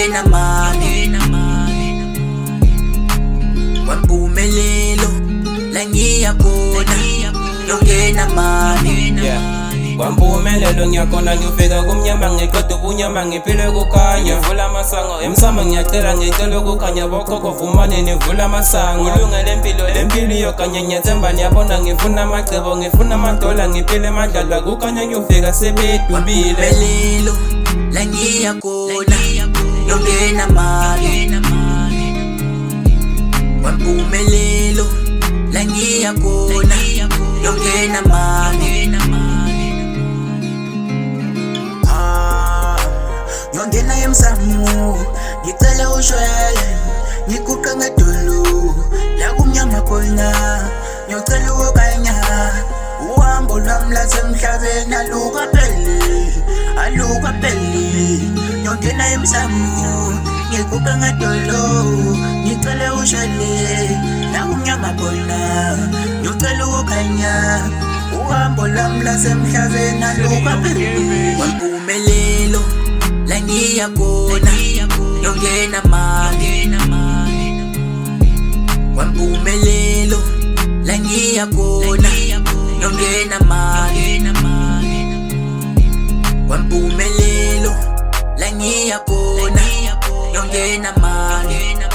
yongena mali kwampumelelo la ngiyakhona yongena mali kwampumelelo ngiyakhona ngifika kumnyama ngiqeda ubunyama ngiphile kukhanya vula amasango emsamo ngiyacela ngicela ukukhanya bokhokho vumane nivula amasango ulungele lempilo iyokanye ngiyathemba niyabona ngifuna amacebo ngifuna amadola ngiphile emadlala kukhanya ngiyofika sebedubile kwampumelelo la ngiyakhona yongena mali kwampumelelo la ngiyakhona yongena mali yongena emsamo ngicela ushwele ngiguqa ngadolo la kumnyama khona ngiyocela ukukanya uhambo lwami lasemhlabeni aluka pheli yongena emsamo ngiguqa ngadolo ngicela ushwele la kumnyama khona ngiyocela ukukanya uhambo lwami lasemhlabeni aluka pheli kwampumelelo la ngiyakhona yongena mali kwampumelelo la ngiyakhona yongena mali kwampumelelo la ngiyakhona yongena mali